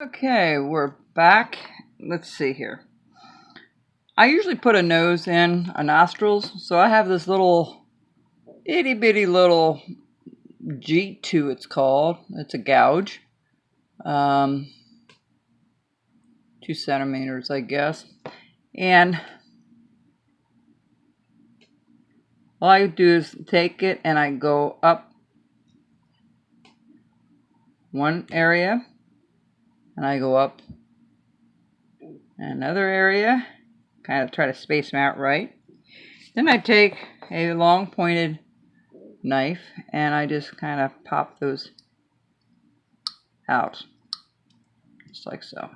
Okay, we're back. Let's see here. I usually put a nose in, a nostrils, so I have this little itty bitty little G2 it's called. It's a gouge. 2 centimeters, I guess. And all I do is take it and I go up one area and I go up another area, kind of try to space them out right. Then I take a long pointed knife and I just kind of pop those out, just like so.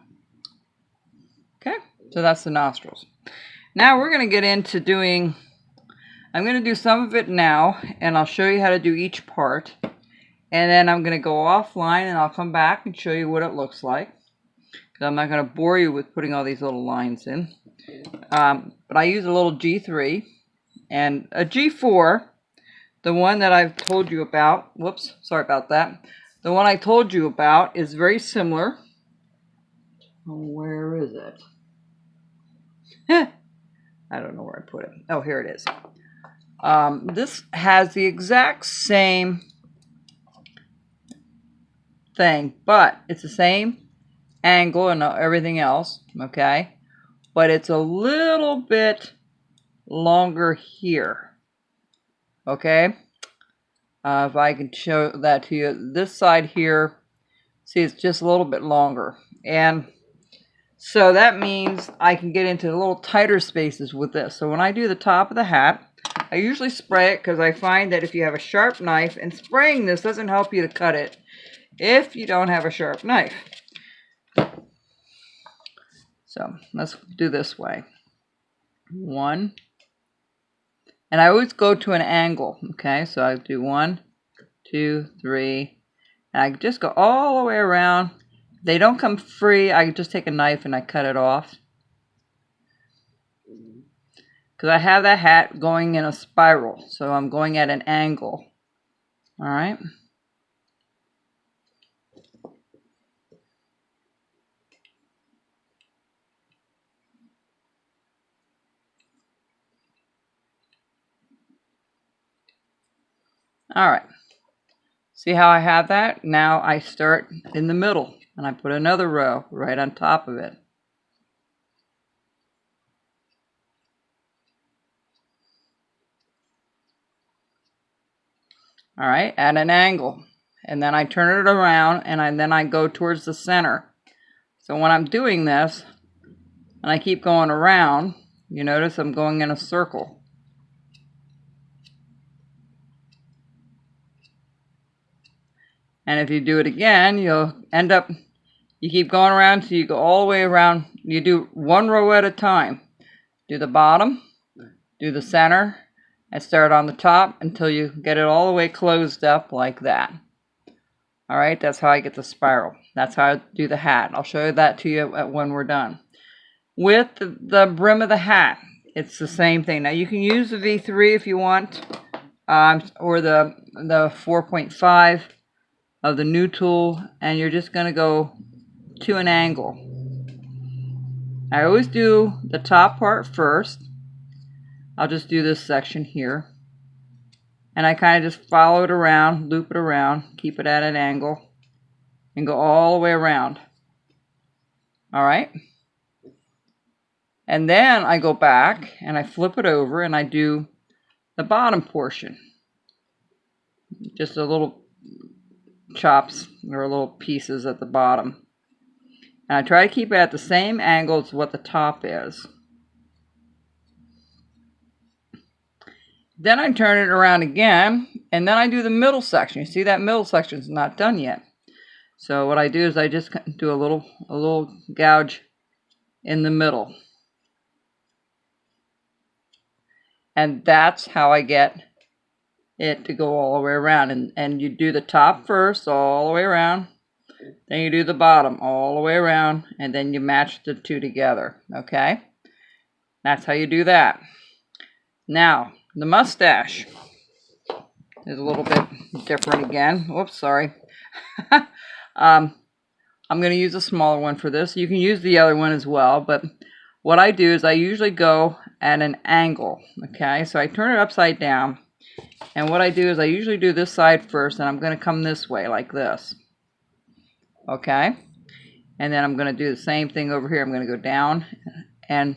Okay, so that's the nostrils. Now we're going to get into doing, I'm going to do some of it now, and I'll show you how to do each part. And then I'm going to go offline and I'll come back and show you what it looks like. Because I'm not going to bore you with putting all these little lines in. But I use a little G3 and a G4, the one that I've told you about. Whoops, sorry about that. The one I told you about is very similar. Where is it? I don't know where I put it. Oh, here it is. This has the exact same thing, but it's the same angle and everything else, okay? But it's a little bit longer here, okay? If I can show that to you, this side here, see, it's just a little bit longer, and so that means I can get into a little tighter spaces with this. So when I do the top of the hat, I usually spray it because I find that if you have a sharp knife, and spraying this doesn't help you to cut it if you don't have a sharp knife. So let's do this way. 1. And I always go to an angle, okay? So I do 1, 2, 3, and I just go all the way around. If they don't come free, I just take a knife and I cut it off. Because I have that hat going in a spiral, so I'm going at an angle. All right. All right. See how I have that? Now I start in the middle and I put another row right on top of it. All right, at an angle. And then I turn it around and then I go towards the center. So when I'm doing this and I keep going around, you notice I'm going in a circle. And if you do it again, you'll end up, you keep going around till you go all the way around. You do one row at a time. Do the bottom, do the center, and start on the top until you get it all the way closed up like that. All right, that's how I get the spiral. That's how I do the hat. I'll show you that to you when we're done. With the brim of the hat, it's the same thing. Now you can use the V3 if you want, or the 4.5 of the new tool, and you're just going to go to an angle. I always do the top part first. I'll just do this section here, and I kind of just follow it around, loop it around, keep it at an angle, and go all the way around. All right, and then I go back and I flip it over and I do the bottom portion, just a little chops or little pieces at the bottom, and I try to keep it at the same angle as what the top is. Then I turn it around again, and then I do the middle section. You see that middle section is not done yet. So what I do is I just do a little gouge in the middle, and that's how I get it to go all the way around. And you do the top first all the way around, then you do the bottom all the way around, and then you match the two together. Okay, that's how you do that. Now the mustache is a little bit different again. Whoops, sorry. I'm going to use a smaller one for this. You can use the other one as well, but what I do is I usually go at an angle, okay? So I turn it upside down, and what I do is I usually do this side first, and I'm going to come this way like this, okay? And then I'm going to do the same thing over here. I'm going to go down and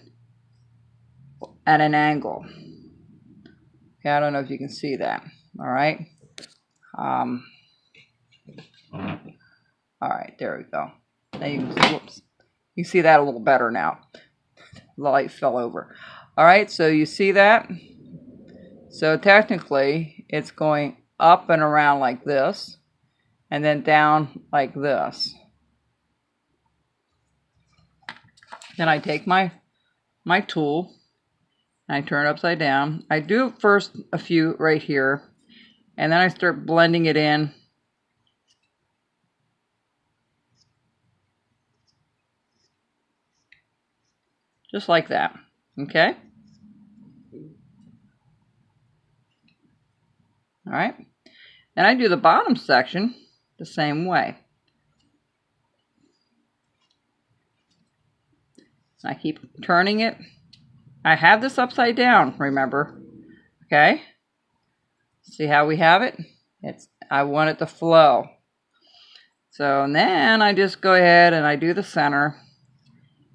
at an angle. Okay, I don't know if you can see that, all right? All right, there we go. Now you can, whoops, you see that a little better now. The light fell over. All right, so you see that? So technically, it's going up and around like this, and then down like this. Then I take my tool, and I turn it upside down. I do first a few right here, and then I start blending it in. Just like that, okay? All right, and I do the bottom section the same way. I keep turning it. I have this upside down, remember, okay? See how we have it? I want it to flow. So and then I just go ahead and I do the center,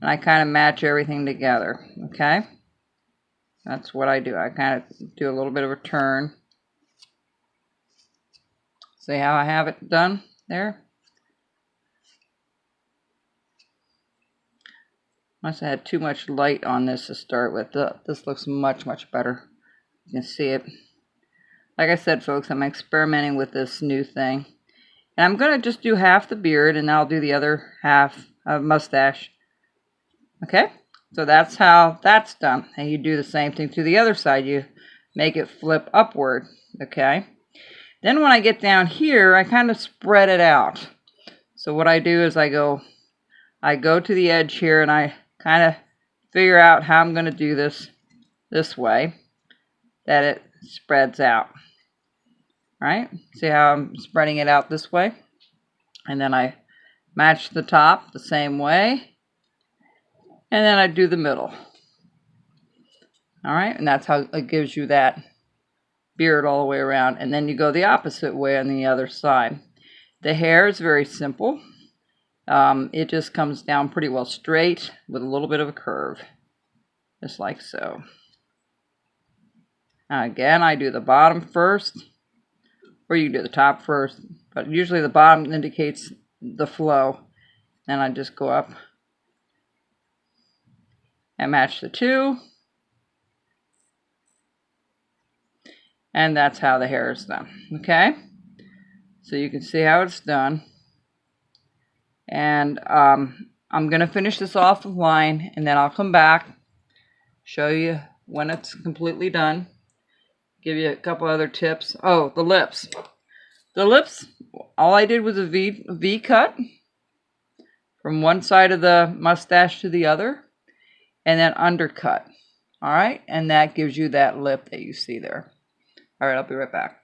and I kind of match everything together, okay? That's what I do. I kind of do a little bit of a turn. See how I have it done there? Must have had too much light on this to start with. This looks much, much better. You can see it. Like I said, folks, I'm experimenting with this new thing. And I'm going to just do half the beard, and I'll do the other half of mustache. Okay? So that's how that's done. And you do the same thing to the other side. You make it flip upward. Okay? Then when I get down here, I kind of spread it out. So what I do is I go to the edge here, and I kind of figure out how I'm going to do this way, that it spreads out. Right? See how I'm spreading it out this way? And then I match the top the same way. And then I do the middle. All right? And that's how it gives you that beard all the way around. And then you go the opposite way on the other side. The hair is very simple. It just comes down pretty well straight with a little bit of a curve. Just like so. Now again, I do the bottom first. Or you can do the top first. But usually the bottom indicates the flow. Then I just go up and match the two. And that's how the hair is done. Okay? So you can see how it's done. And I'm going to finish this off of line, and then I'll come back, show you when it's completely done, give you a couple other tips. Oh, the lips. The lips, all I did was a V cut from one side of the mustache to the other, and then undercut. All right, and that gives you that lip that you see there. All right, I'll be right back.